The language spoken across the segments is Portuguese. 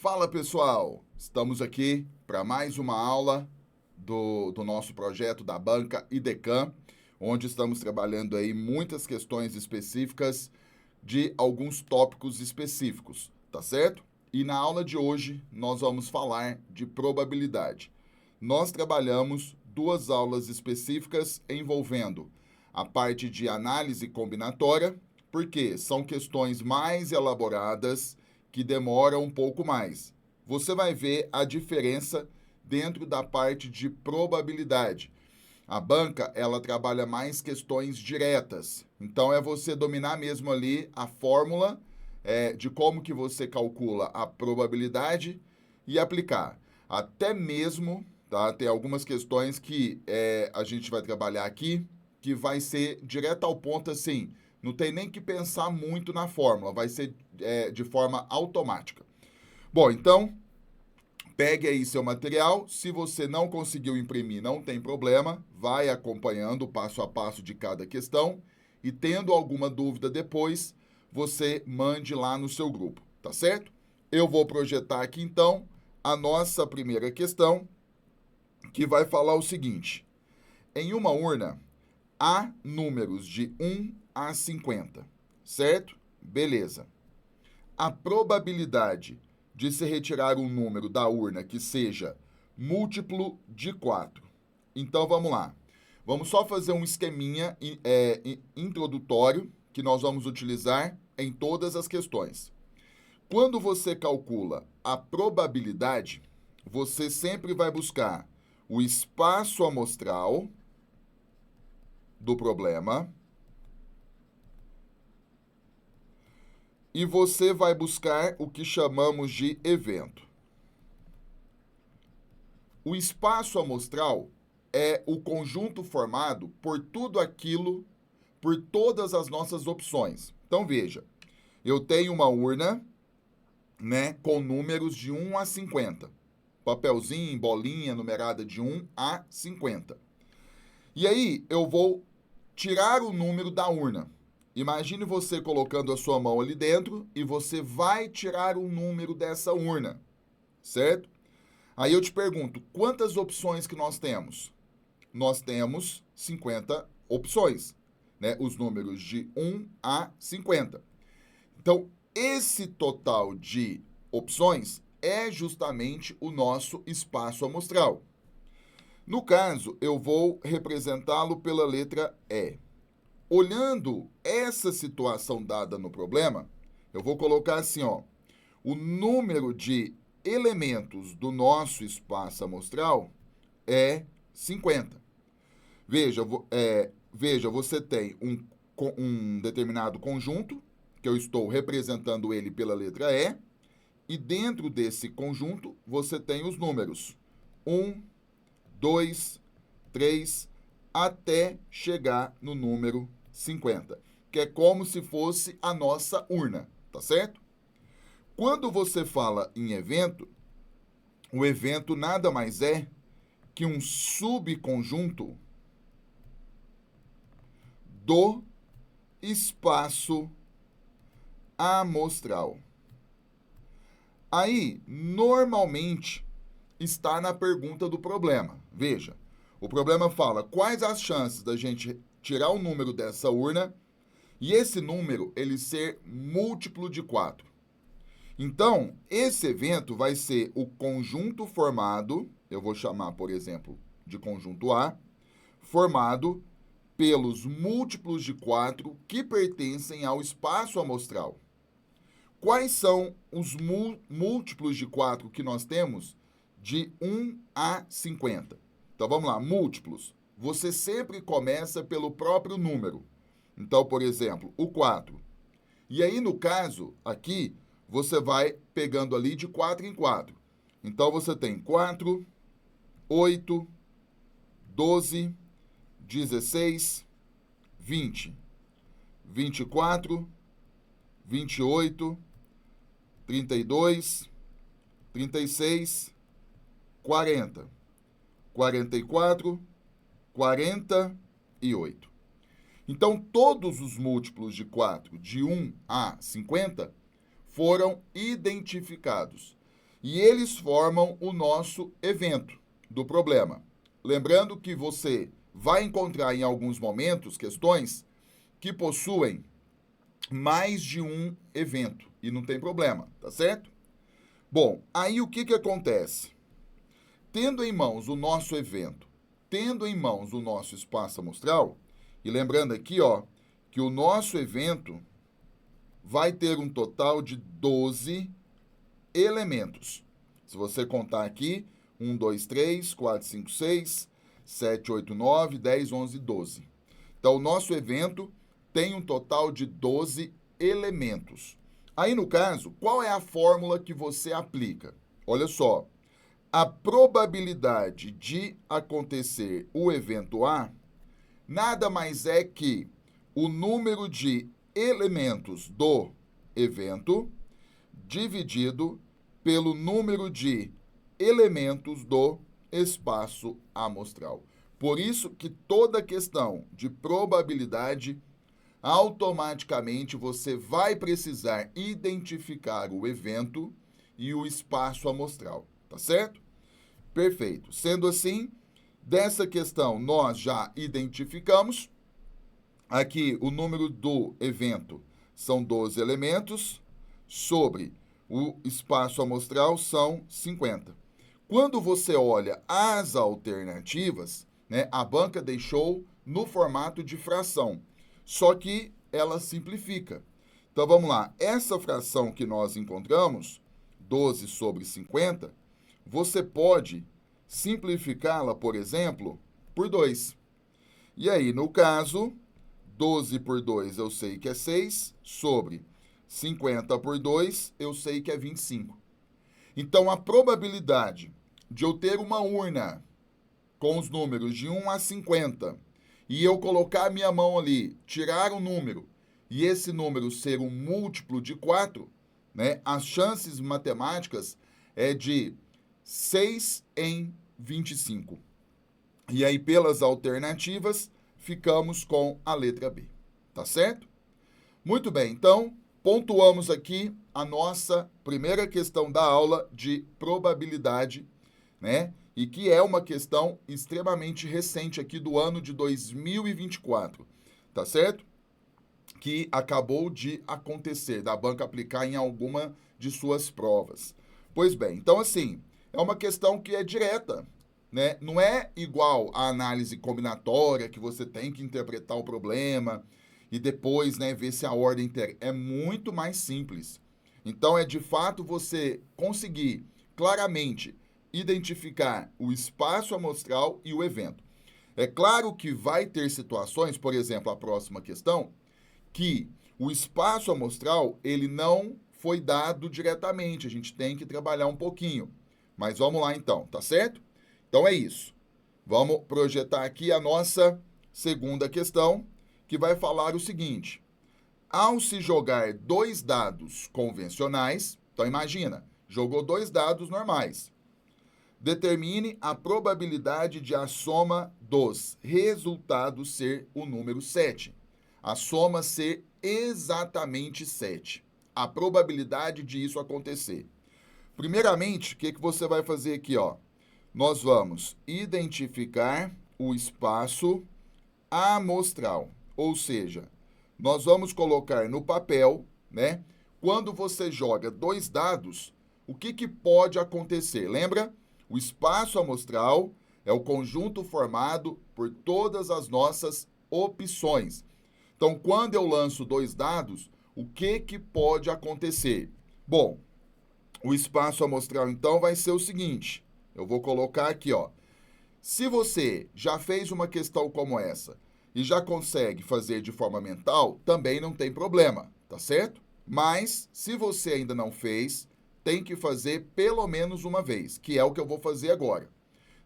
Fala pessoal, estamos aqui para mais uma aula do nosso projeto da Banca IDECAM, onde estamos trabalhando aí muitas questões específicas de alguns tópicos específicos, tá certo? E na aula de hoje nós vamos falar de probabilidade. Nós trabalhamos duas aulas específicas envolvendo a parte de análise combinatória, porque são questões mais elaboradas que demoram um pouco mais. Você vai ver a diferença dentro da parte de probabilidade. A banca, ela trabalha mais questões diretas. Então, é você dominar mesmo ali a fórmula de como que você calcula a probabilidade e aplicar. Até mesmo, tá? Tem algumas questões que a gente vai trabalhar aqui que vai ser direto ao ponto assim, não tem nem que pensar muito na fórmula, vai ser de forma automática. Bom, então, pegue aí seu material. Se você não conseguiu imprimir, não tem problema. Vai acompanhando o passo a passo de cada questão. E tendo alguma dúvida depois, você mande lá no seu grupo, tá certo? Eu vou projetar aqui, então, a nossa primeira questão, que vai falar o seguinte. Em uma urna, há números de 1 a 50, certo? Beleza. A probabilidade de se retirar um número da urna que seja múltiplo de 4. Então, vamos lá. Vamos só fazer um esqueminha introdutório que nós vamos utilizar em todas as questões. Quando você calcula a probabilidade, você sempre vai buscar o espaço amostral do problema e você vai buscar o que chamamos de evento. O espaço amostral é o conjunto formado por tudo aquilo, por todas as nossas opções. Então veja, eu tenho uma urna, né, com números de 1 a 50. Papelzinho, bolinha numerada de 1 a 50. E aí eu vou tirar o número da urna. Imagine você colocando a sua mão ali dentro e você vai tirar o número dessa urna, certo? Aí eu te pergunto, quantas opções que nós temos? Nós temos 50 opções, né? Os números de 1 a 50. Então, esse total de opções é justamente o nosso espaço amostral. No caso, eu vou representá-lo pela letra E. Olhando essa situação dada no problema, eu vou colocar assim, ó, o número de elementos do nosso espaço amostral é 50. Veja, você tem um determinado conjunto, que eu estou representando ele pela letra E, e dentro desse conjunto você tem os números 1, 2, 3, até chegar no número 50, que é como se fosse a nossa urna, tá certo? Quando você fala em evento, o evento nada mais é que um subconjunto do espaço amostral. Aí, normalmente, está na pergunta do problema. Veja, o problema fala quais as chances da gente tirar o número dessa urna e esse número ele ser múltiplo de 4. Então, esse evento vai ser o conjunto formado, eu vou chamar, por exemplo, de conjunto A, formado pelos múltiplos de 4 que pertencem ao espaço amostral. Quais são os múltiplos de 4 que nós temos de 1 a 50? Então, vamos lá, múltiplos. Você sempre começa pelo próprio número. Então, por exemplo, o 4. E aí, no caso, aqui, você vai pegando ali de 4 em 4. Então, você tem 4, 8, 12, 16, 20, 24, 28, 32, 36, 40, 44, 48. Então, todos os múltiplos de 4, de 1 a 50, foram identificados. e eles formam o nosso evento do problema. Lembrando que você vai encontrar em alguns momentos questões que possuem mais de um evento, e não tem problema, tá certo? Bom, aí o que acontece? Tendo em mãos o nosso evento, tendo em mãos o nosso espaço amostral, e lembrando aqui, ó, que o nosso evento vai ter um total de 12 elementos. Se você contar aqui, 1, 2, 3, 4, 5, 6, 7, 8, 9, 10, 11, 12. Então, o nosso evento tem um total de 12 elementos. Aí, no caso, qual é a fórmula que você aplica? Olha só, a probabilidade de acontecer o evento A nada mais é que o número de elementos do evento dividido pelo número de elementos do espaço amostral. Por isso que toda questão de probabilidade, automaticamente você vai precisar identificar o evento e o espaço amostral, tá certo? Perfeito. Sendo assim, dessa questão nós já identificamos. Aqui o número do evento são 12 elementos, sobre o espaço amostral são 50. Quando você olha as alternativas, né, a banca deixou no formato de fração, só que ela simplifica. Então vamos lá, essa fração que nós encontramos, 12 sobre 50, você pode simplificá-la, por exemplo, por 2. E aí, no caso, 12 por 2 eu sei que é 6, sobre 50 por 2 eu sei que é 25. Então, a probabilidade de eu ter uma urna com os números de 1 a 50 e eu colocar a minha mão ali, tirar um número e esse número ser um múltiplo de 4, né, as chances matemáticas é de 6 em 25. E aí, pelas alternativas, ficamos com a letra B. Tá certo? Muito bem, então, pontuamos aqui a nossa primeira questão da aula de probabilidade, né? E que é uma questão extremamente recente aqui do ano de 2024, tá certo? Que acabou de acontecer, da banca aplicar em alguma de suas provas. Pois bem, então assim, é uma questão que é direta, né? Não é igual à análise combinatória, que você tem que interpretar o problema e depois, né, ver se a ordem é muito mais simples. Então é de fato você conseguir claramente identificar o espaço amostral e o evento. É claro que vai ter situações, por exemplo, a próxima questão, que o espaço amostral ele não foi dado diretamente, a gente tem que trabalhar um pouquinho. Mas vamos lá então, tá certo? Então é isso. Vamos projetar aqui a nossa segunda questão, que vai falar o seguinte: ao se jogar 2 dados convencionais, então imagina, jogou 2 dados normais. Determine a probabilidade de a soma dos resultados ser o número 7. A soma ser exatamente 7. A probabilidade de isso acontecer. Primeiramente, o que você vai fazer aqui, ó? Nós vamos identificar o espaço amostral, ou seja, nós vamos colocar no papel, né? Quando você joga 2 dados, o que pode acontecer? Lembra? O espaço amostral é o conjunto formado por todas as nossas opções. Então, quando eu lanço 2 dados, o que pode acontecer? Bom, o espaço amostral, então, vai ser o seguinte. Eu vou colocar aqui, ó. Se você já fez uma questão como essa e já consegue fazer de forma mental, também não tem problema, tá certo? Mas, se você ainda não fez, tem que fazer pelo menos uma vez, que é o que eu vou fazer agora.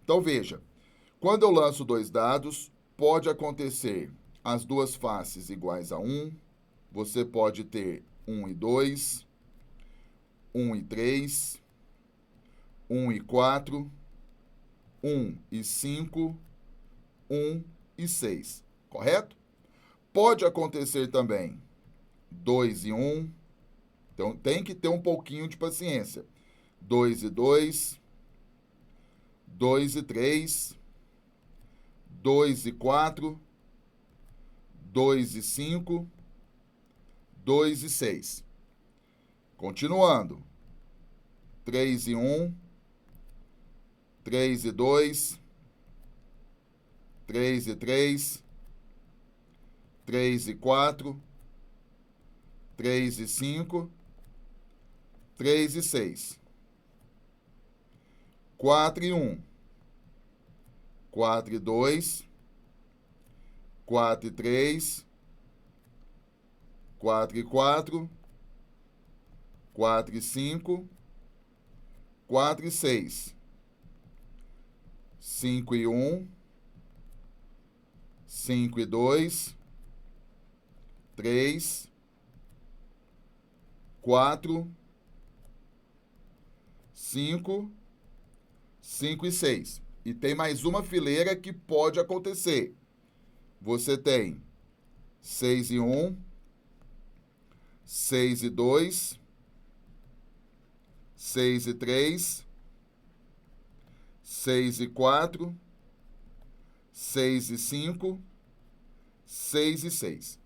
Então, veja, quando eu lanço 2 dados, pode acontecer as duas faces iguais a 1, você pode ter 1 e 2, 1 e 3, 1 e 4, 1 e 5, 1 e 6, correto? Pode acontecer também 2 e 1, então tem que ter um pouquinho de paciência. 2 e 2, 2 e 3, 2 e 4, 2 e 5, 2 e 6. Continuando. 3 e 1, 3 e 2, 3 e 3, 3 e 4, 3 e 5, 3 e 6. 4 e 1, 4 e 2, 4 e 3, 4 e 4, 4 e 5, 4 e 6, 5 e 1, 5 e 2, 3, 4, 5, 5 e 6. E tem mais uma fileira que pode acontecer. Você tem 6 e 1, 6 e 2, 6 e 3, 6 e 4, 6 e 5, 6 e 6.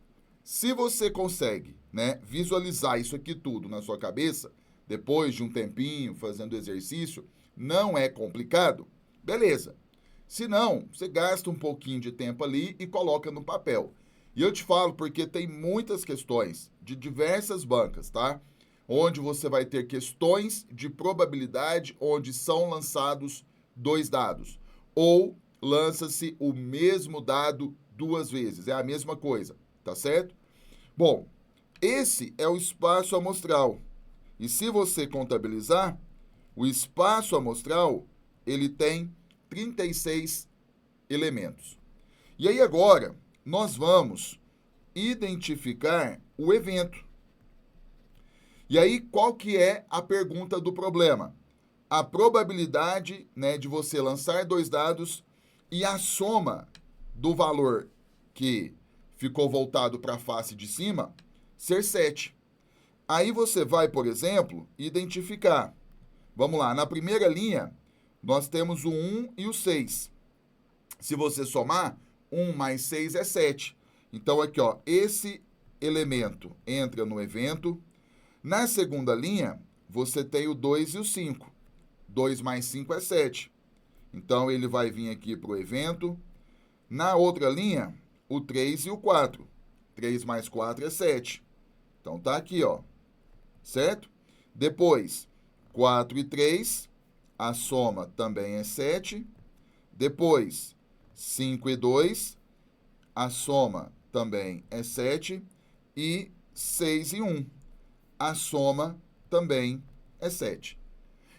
Se você consegue, né, visualizar isso aqui tudo na sua cabeça, depois de um tempinho fazendo exercício, não é complicado, beleza. Se não, você gasta um pouquinho de tempo ali e coloca no papel. E eu te falo porque tem muitas questões de diversas bancas, tá? Onde você vai ter questões de probabilidade onde são lançados dois dados. Ou lança-se o mesmo dado duas vezes. É a mesma coisa, tá certo? Bom, esse é o espaço amostral. E se você contabilizar, o espaço amostral, ele tem 36 elementos. E aí agora, nós vamos identificar o evento. E aí, qual que é a pergunta do problema? A probabilidade, né, de você lançar dois dados e a soma do valor que ficou voltado para a face de cima ser 7. Aí você vai, por exemplo, identificar. Vamos lá, na primeira linha, nós temos o 1 e o 6. Se você somar, 1 mais 6 é 7. Então, aqui, ó, esse elemento entra no evento. Na segunda linha, você tem o 2 e o 5. 2 mais 5 é 7. Então, ele vai vir aqui para o evento. Na outra linha, o 3 e o 4. 3 mais 4 é 7. Então, tá aqui, ó. Certo? Depois, 4 e 3, a soma também é 7. Depois, 5 e 2, a soma também é 7. E 6 e 1, a soma também é 7.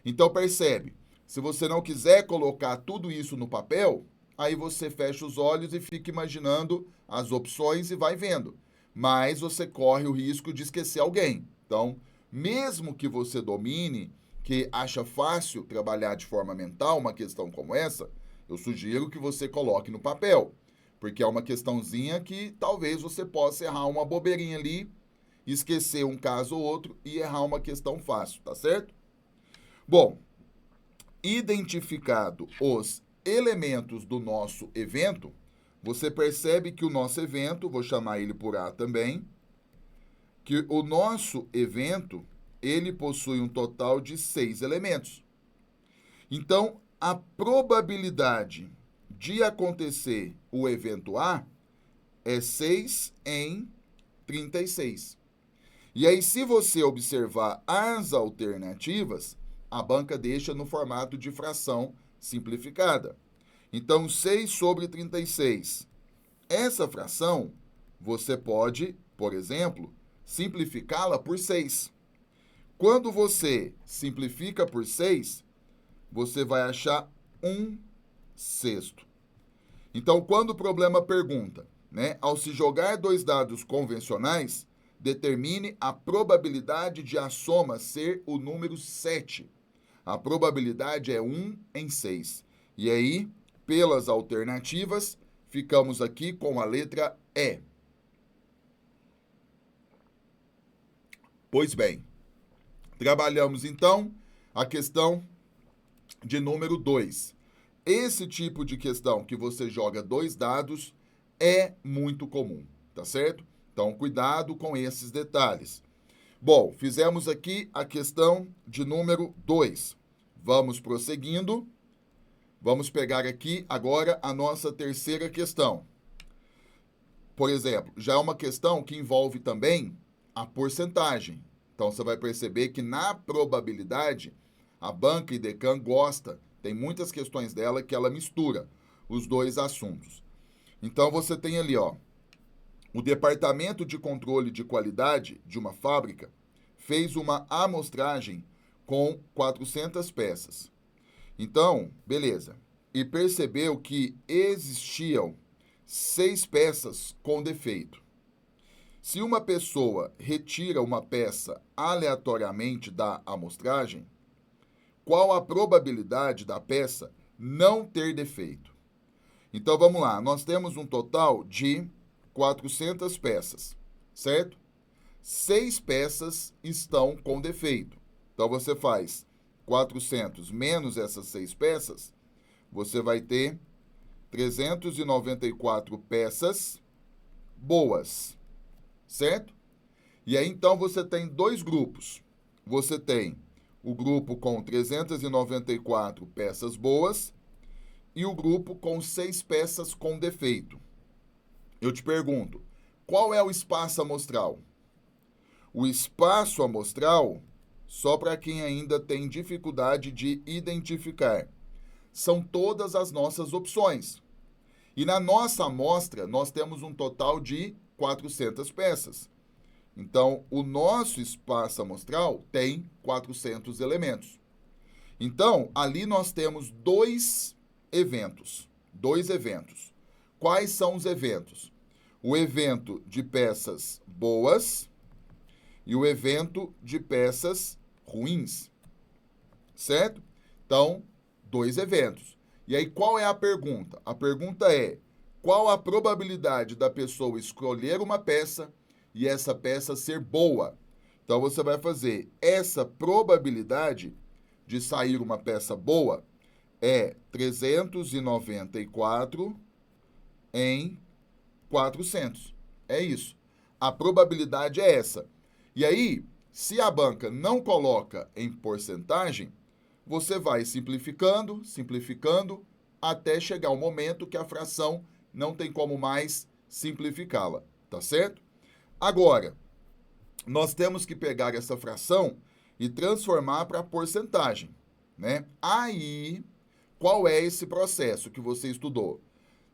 Então, percebe, se você não quiser colocar tudo isso no papel, aí você fecha os olhos e fica imaginando as opções e vai vendo. Mas você corre o risco de esquecer alguém. Então, mesmo que você domine, que acha fácil trabalhar de forma mental uma questão como essa, eu sugiro que você coloque no papel. Porque é uma questãozinha que talvez você possa errar uma bobeirinha ali, esquecer um caso ou outro e errar uma questão fácil, tá certo? Bom, identificado os elementos do nosso evento, você percebe que o nosso evento, vou chamar ele por A também, que o nosso evento, ele possui um total de 6 elementos. Então, a probabilidade de acontecer o evento A é 6 em 36. E aí, se você observar as alternativas, a banca deixa no formato de fração simplificada. Então, 6 sobre 36. Essa fração, você pode, por exemplo, simplificá-la por 6. Quando você simplifica por 6, você vai achar 1/6. Então, quando o problema pergunta, né, ao se jogar dois dados convencionais, determine a probabilidade de a soma ser o número 7. A probabilidade é 1 em 6. E aí, pelas alternativas, ficamos aqui com a letra E. Pois bem, trabalhamos então A questão de número 2. Esse tipo de questão que você joga 2 dados é muito comum, tá certo? Então, cuidado com esses detalhes. Bom, fizemos aqui a questão de número 2. Vamos prosseguindo. Vamos pegar aqui agora a nossa terceira questão. Por exemplo, já é uma questão que envolve também a porcentagem. Então, você vai perceber que na probabilidade, a banca IDECAN gosta, tem muitas questões dela que ela mistura os dois assuntos. Então, você tem ali, ó, o Departamento de Controle de Qualidade de uma fábrica fez uma amostragem com 400 peças. Então, beleza. E percebeu que existiam 6 peças com defeito. Se uma pessoa retira uma peça aleatoriamente da amostragem, qual a probabilidade da peça não ter defeito? Então, vamos lá. Nós temos um total de 400 peças, certo? 6 peças estão com defeito. Então, você faz 400 menos essas 6 peças, você vai ter 394 peças boas, certo? E aí, então, você tem 2 grupos. Você tem o grupo com 394 peças boas e o grupo com 6 peças com defeito. Eu te pergunto, qual é o espaço amostral? O espaço amostral, só para quem ainda tem dificuldade de identificar, são todas as nossas opções. E na nossa amostra, nós temos um total de 400 peças. Então, o nosso espaço amostral tem 400 elementos. Então, ali nós temos 2 eventos. 2 eventos. Quais são os eventos? O evento de peças boas e o evento de peças ruins. Certo? Então, 2 eventos. E aí, qual é a pergunta? A pergunta é: qual a probabilidade da pessoa escolher uma peça e essa peça ser boa? Então, você vai fazer essa probabilidade de sair uma peça boa é 394 em 400. É isso. A probabilidade é essa. E aí, se a banca não coloca em porcentagem, você vai simplificando, simplificando, até chegar o momento que a fração não tem como mais simplificá-la, tá certo? Agora, nós temos que pegar essa fração e transformar para porcentagem, né? Aí, qual é esse processo que você estudou?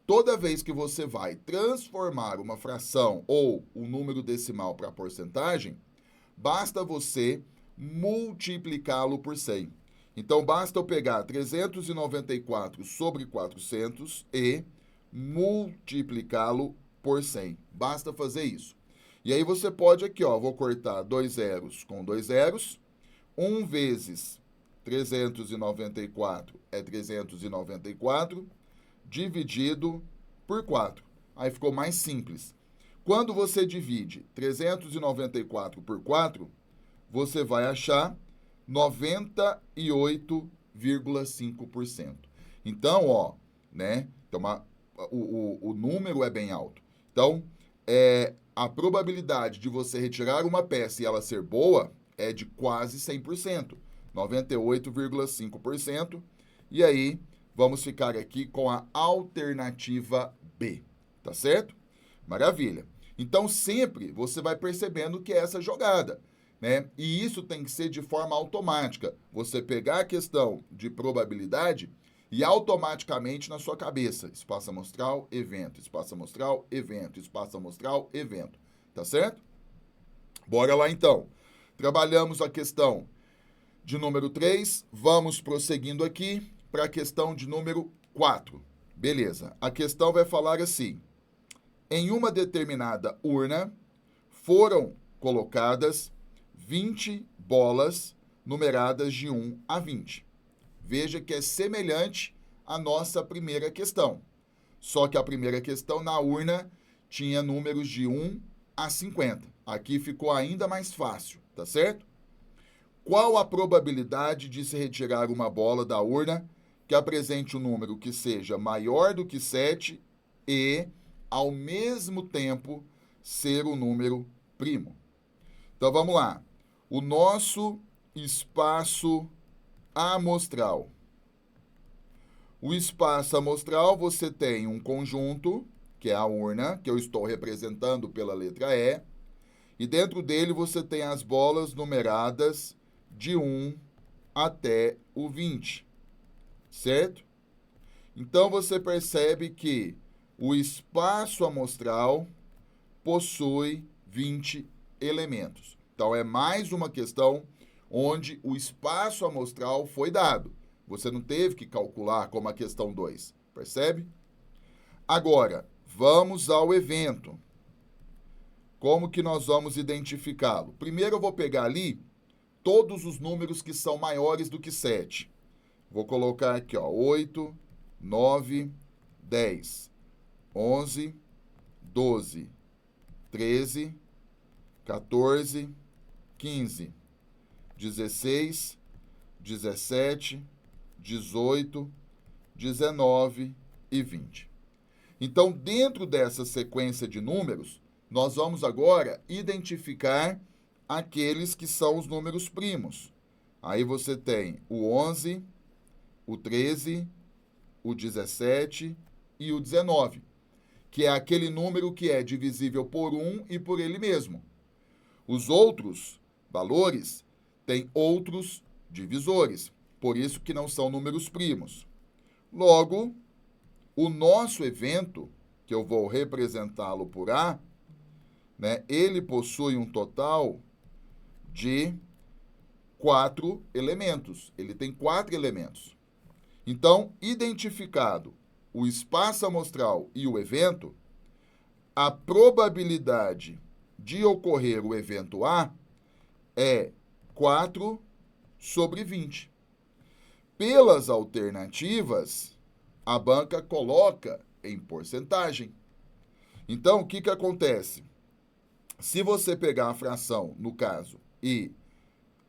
Toda vez que você vai transformar uma fração ou um número decimal para porcentagem, basta você multiplicá-lo por 100. Então, basta eu pegar 394 sobre 400 e multiplicá-lo por 100. Basta fazer isso. E aí você pode aqui, ó, vou cortar 2 zeros com 2 zeros. 1 vezes 394 é 394, dividido por 4. Aí ficou mais simples. Quando você divide 394 por 4, você vai achar 98,5%. Então, ó, né? Então, o número é bem alto. Então, a probabilidade de você retirar uma peça e ela ser boa é de quase 100%, 98,5%. E aí, vamos ficar aqui com a alternativa B, tá certo? Maravilha. Então, sempre você vai percebendo que é essa jogada, né? E isso tem que ser de forma automática. Você pegar a questão de probabilidade e automaticamente na sua cabeça, espaço amostral, evento, espaço amostral, evento, espaço amostral, evento. Tá certo? Bora lá então. Trabalhamos a questão de número 3, vamos prosseguindo aqui para a questão de número 4. Beleza. A questão vai falar assim: em uma determinada urna foram colocadas 20 bolas numeradas de 1 a 20. Veja que é semelhante à nossa primeira questão. Só que a primeira questão na urna tinha números de 1 a 50. Aqui ficou ainda mais fácil, tá certo? Qual a probabilidade de se retirar uma bola da urna que apresente um número que seja maior do que 7 e, ao mesmo tempo, ser um número primo? Então vamos lá. O nosso espaço amostral. O espaço amostral, você tem um conjunto, que é a urna, que eu estou representando pela letra E, e dentro dele você tem as bolas numeradas de 1 até o 20, certo? Então você percebe que o espaço amostral possui 20 elementos. Então é mais uma questão onde o espaço amostral foi dado. Você não teve que calcular como a questão 2, percebe? Agora, vamos ao evento. Como que nós vamos identificá-lo? Primeiro eu vou pegar ali todos os números que são maiores do que 7. Vou colocar aqui, ó, 8, 9, 10, 11, 12, 13, 14, 15, 16, 17, 18, 19 e 20. Então, dentro dessa sequência de números, nós vamos agora identificar aqueles que são os números primos. Aí você tem o 11, o 13, o 17 e o 19, que é aquele número que é divisível por 1 e por ele mesmo. Os outros valores têm outros divisores, por isso que não são números primos. Logo, o nosso evento, que eu vou representá-lo por A, né, ele possui um total de 4 elementos. Ele tem 4 elementos. Então, identificado o espaço amostral e o evento, a probabilidade de ocorrer o evento A é 4 sobre 20. Pelas alternativas, a banca coloca em porcentagem. Então, o que acontece? Se você pegar a fração, no caso, e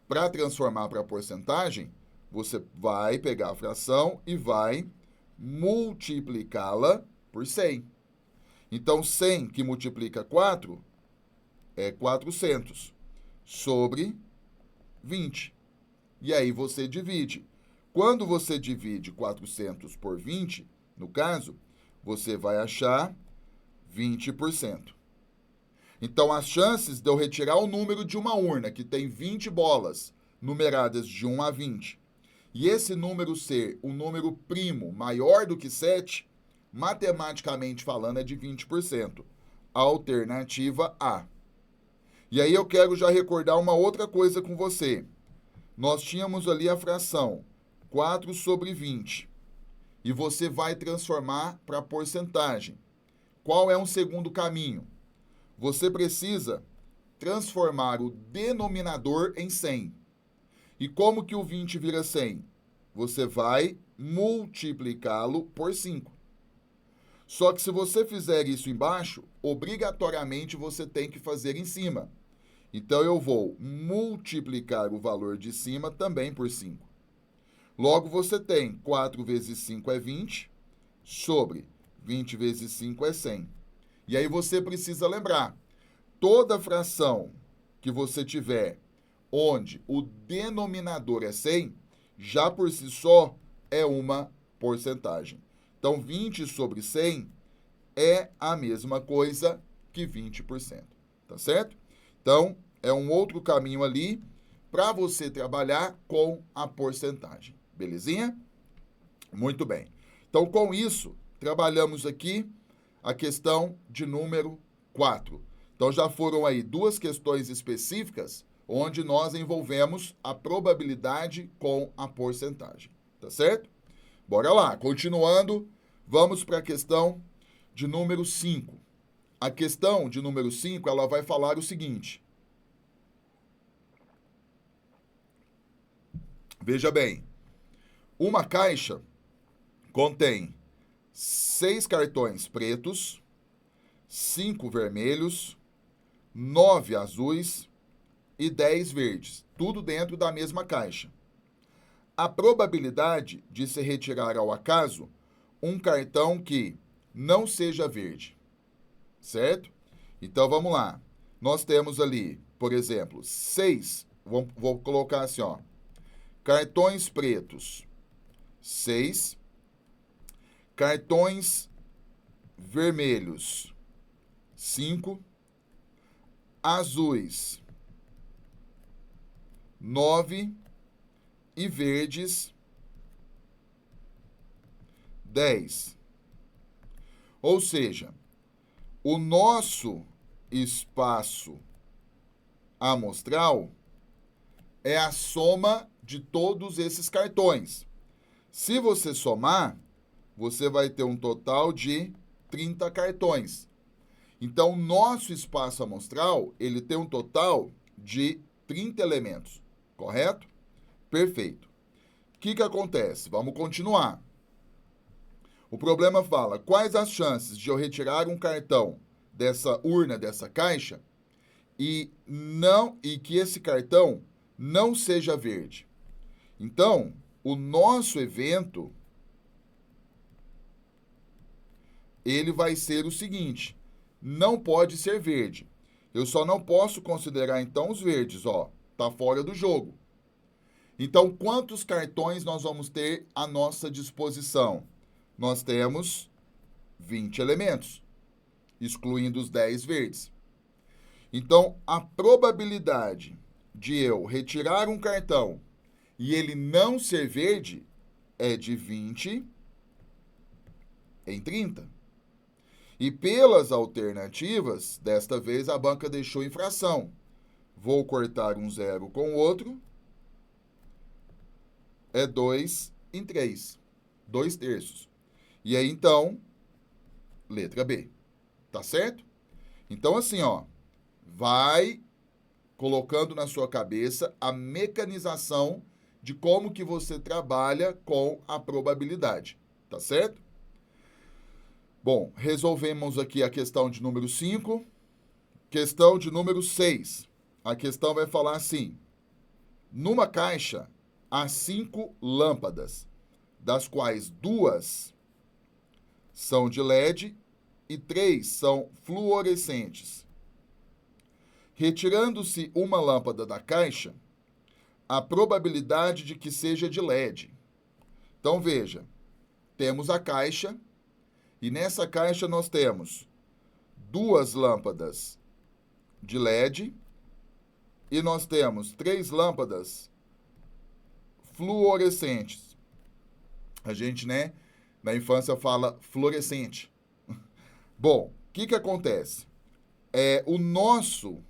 para transformar para porcentagem, você vai pegar a fração e vai multiplicá-la por 100. Então, 100 que multiplica 4 é 400 sobre 20. E aí você divide. Quando você divide 400 por 20, no caso, você vai achar 20%. Então, as chances de eu retirar o número de uma urna que tem 20 bolas numeradas de 1 a 20, e esse número ser um número primo maior do que 7, matematicamente falando, é de 20%. Alternativa A. E aí eu quero já recordar uma outra coisa com você. Nós tínhamos ali a fração 4 sobre 20. E você vai transformar para porcentagem. Qual é um segundo caminho? Você precisa transformar o denominador em 100. E como que o 20 vira 100? Você vai multiplicá-lo por 5. Só que se você fizer isso embaixo, obrigatoriamente você tem que fazer em cima. Então eu vou multiplicar o valor de cima também por 5. Logo você tem 4 vezes 5 é 20, sobre 20 vezes 5 é 100. E aí você precisa lembrar, toda fração que você tiver onde o denominador é 100, já por si só é uma porcentagem. Então, 20 sobre 100 é a mesma coisa que 20%, tá certo? Então, é um outro caminho ali para você trabalhar com a porcentagem, belezinha? Muito bem. Então, com isso, trabalhamos aqui a questão de número 4. Então, já foram aí duas questões específicas onde nós envolvemos a probabilidade com a porcentagem, tá certo? Bora lá, continuando, vamos para a questão de número 5. A questão de número 5, ela vai falar o seguinte. Veja bem, uma caixa contém 6 cartões pretos, 5 vermelhos, 9 azuis e 10 verdes, tudo dentro da mesma caixa. A probabilidade de se retirar ao acaso um cartão que não seja verde, certo? Então vamos lá. Nós temos ali, por exemplo, 6, vou colocar assim, ó, cartões pretos, 6, cartões vermelhos, 5, azuis, 9 e verdes, 10. Ou seja, o nosso espaço amostral é a soma de todos esses cartões. Se você somar, você vai ter um total de 30 cartões. Então, nosso espaço amostral, ele tem um total de 30 elementos, correto? Perfeito. O que acontece? Vamos continuar. O problema fala, quais as chances de eu retirar um cartão dessa urna, dessa caixa, e que esse cartão não seja verde? Então, o nosso evento, ele vai ser o seguinte, não pode ser verde. Eu só não posso considerar, então, os verdes, ó, tá fora do jogo. Então, quantos cartões nós vamos ter à nossa disposição? Nós temos 20 elementos, excluindo os 10 verdes. Então, a probabilidade de eu retirar um cartão e ele não ser verde é de 20 em 30. E pelas alternativas, desta vez a banca deixou em fração. Vou cortar um 0 com o outro. É 2 em 3. 2 terços. E aí, então, letra B. Tá certo? Então, assim, ó, vai colocando na sua cabeça a mecanização de como que você trabalha com a probabilidade. Tá certo? Bom, resolvemos aqui a questão de número 5. Questão de número 6. A questão vai falar assim: numa caixa há 5 lâmpadas, das quais 2 são de LED e 3 são fluorescentes. Retirando-se uma lâmpada da caixa, a probabilidade de que seja de LED. Então, veja, temos a caixa, e nessa caixa nós temos 2 lâmpadas de LED e nós temos 3 lâmpadas fluorescentes. A gente, né, na infância fala fluorescente. Bom, o que acontece? O nosso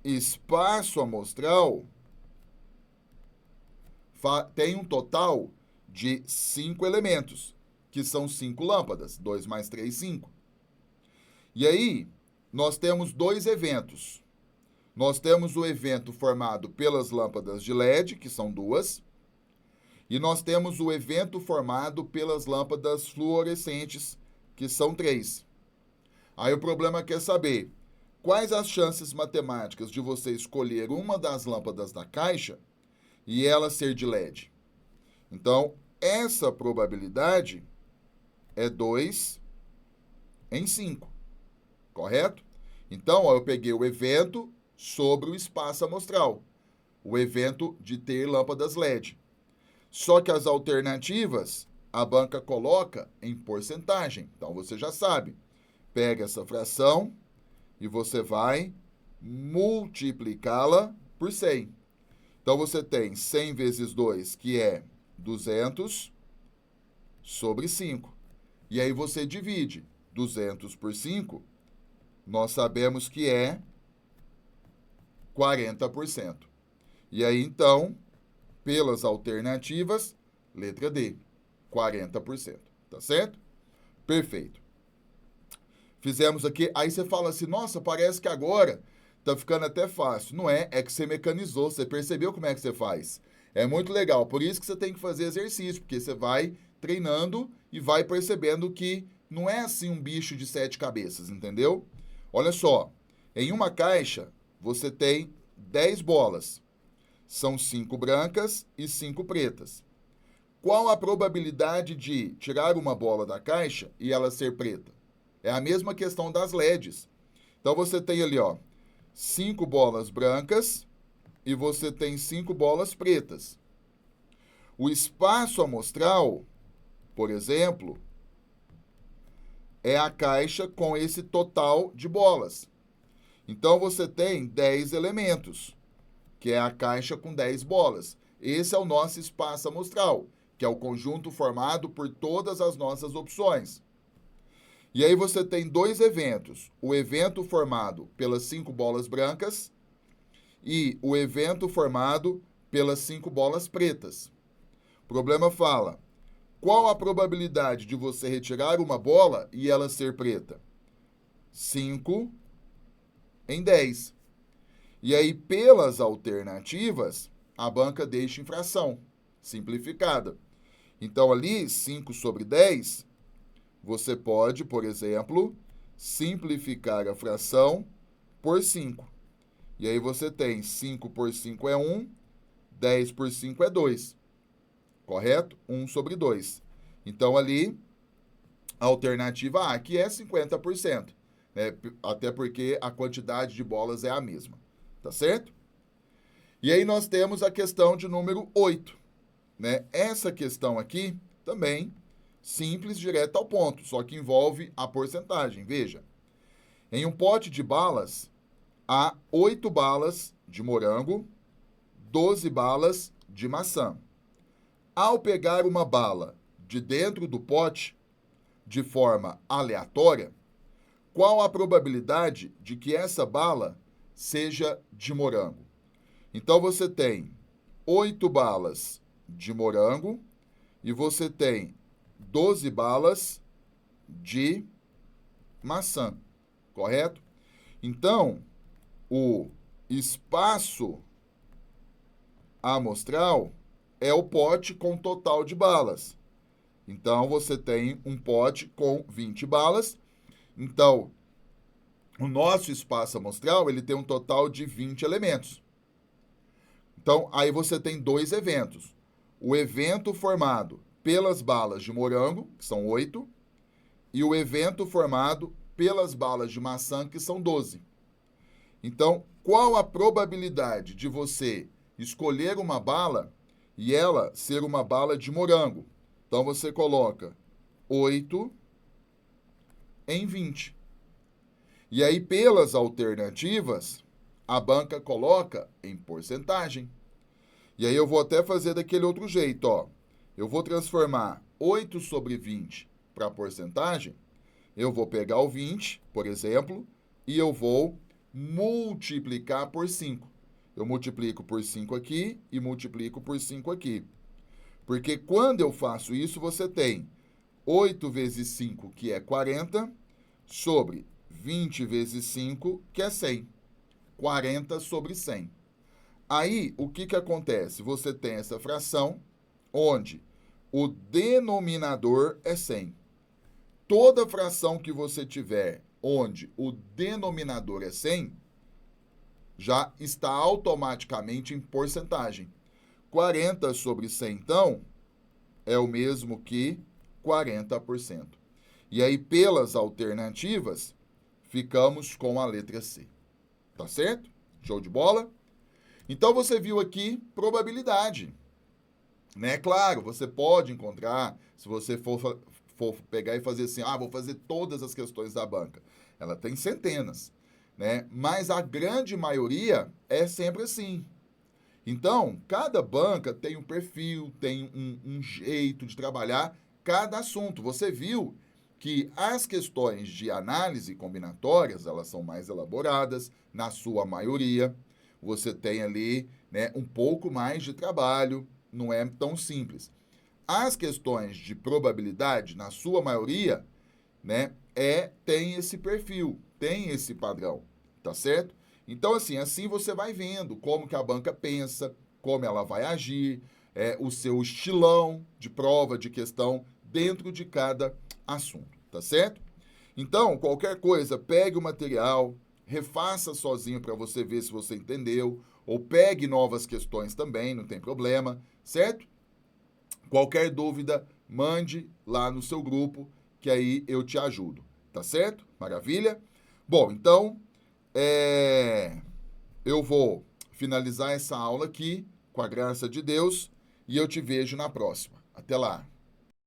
espaço amostral tem um total de 5 elementos, que são 5 lâmpadas, 2 mais 3, 5. E aí, nós temos 2 eventos. Nós temos o evento formado pelas lâmpadas de LED, que são 2, e nós temos o evento formado pelas lâmpadas fluorescentes, que são 3. Aí o problema quer saber quais as chances matemáticas de você escolher uma das lâmpadas da caixa e ela ser de LED. Então, essa probabilidade é 2 em 5, correto? Então, ó, eu peguei o evento sobre o espaço amostral, o evento de ter lâmpadas LED. Só que as alternativas a banca coloca em porcentagem. Então, você já sabe, pega essa fração e você vai multiplicá-la por 100. Então, você tem 100 vezes 2, que é 200, sobre 5. E aí você divide 200 por 5, nós sabemos que é 40%. E aí, então, pelas alternativas, letra D, 40%. Tá certo? Perfeito. Fizemos aqui, aí você fala assim, nossa, parece que agora tá ficando até fácil. Não é, é que você mecanizou, você percebeu como é que você faz. É muito legal, por isso que você tem que fazer exercício, porque você vai treinando e vai percebendo que não é assim um bicho de 7 cabeças, entendeu? Olha só, em uma caixa você tem 10 bolas. São 5 brancas e 5 pretas. Qual a probabilidade de tirar uma bola da caixa e ela ser preta? É a mesma questão das LEDs. Então você tem ali, ó, 5 bolas brancas e você tem 5 bolas pretas. O espaço amostral, por exemplo, é a caixa com esse total de bolas. Então você tem 10 elementos, que é a caixa com 10 bolas. Esse é o nosso espaço amostral, que é o conjunto formado por todas as nossas opções. E aí você tem dois eventos, o evento formado pelas 5 bolas brancas e o evento formado pelas 5 bolas pretas. O problema fala, qual a probabilidade de você retirar uma bola e ela ser preta? 5 em 10. E aí, pelas alternativas, a banca deixa em fração, simplificada. Então, ali, 5 sobre 10, você pode, por exemplo, simplificar a fração por 5. E aí você tem 5 por 5 é 1, 10 por 5 é 2. Correto? 1 sobre 2. Então, ali, a alternativa A, que é 50%. Né? Até porque a quantidade de bolas é a mesma. Tá certo? E aí nós temos a questão de número 8. Né? Essa questão aqui também simples, direto ao ponto, só que envolve a porcentagem. Veja, em um pote de balas, há 8 balas de morango, 12 balas de maçã. Ao pegar uma bala de dentro do pote, de forma aleatória, qual a probabilidade de que essa bala seja de morango? Então, você tem 8 balas de morango e você tem 12 balas de maçã, correto? Então, o espaço amostral é o pote com total de balas. Então, você tem um pote com 20 balas. Então, o nosso espaço amostral, ele tem um total de 20 elementos. Então, aí você tem dois eventos. O evento formado pelas balas de morango, que são 8, e o evento formado pelas balas de maçã, que são 12. Então, qual a probabilidade de você escolher uma bala e ela ser uma bala de morango? Então, você coloca 8 em 20. E aí, pelas alternativas, a banca coloca em porcentagem. E aí eu vou até fazer daquele outro jeito, ó. Eu vou transformar 8 sobre 20 para porcentagem. Eu vou pegar o 20, por exemplo, e eu vou multiplicar por 5. Eu multiplico por 5 aqui e multiplico por 5 aqui. Porque quando eu faço isso, você tem 8 vezes 5, que é 40, sobre 20 vezes 5, que é 100. 40 sobre 100. Aí, o que acontece? Você tem essa fração onde o denominador é 100. Toda fração que você tiver onde o denominador é 100, já está automaticamente em porcentagem. 40 sobre 100, então, é o mesmo que 40%. E aí, pelas alternativas, ficamos com a letra C. Tá certo? Show de bola? Então, você viu aqui probabilidade. Né? Claro, você pode encontrar, se você for pegar e fazer assim, vou fazer todas as questões da banca. Ela tem centenas, né? Mas a grande maioria é sempre assim. Então, cada banca tem um perfil, tem um jeito de trabalhar cada assunto. Você viu que as questões de análise combinatórias, elas são mais elaboradas, na sua maioria. Você tem ali, né, um pouco mais de trabalho, não é tão simples. As questões de probabilidade, na sua maioria, né, tem esse perfil, tem esse padrão, tá certo? Então, assim você vai vendo como que a banca pensa, como ela vai agir, o seu estilão de prova, de questão, dentro de cada assunto, tá certo? Então, qualquer coisa, pegue o material, refaça sozinho para você ver se você entendeu, ou pegue novas questões também, não tem problema, certo? Qualquer dúvida, mande lá no seu grupo, que aí eu te ajudo, tá certo? Maravilha? Bom, então, eu vou finalizar essa aula aqui, com a graça de Deus, e eu te vejo na próxima. Até lá!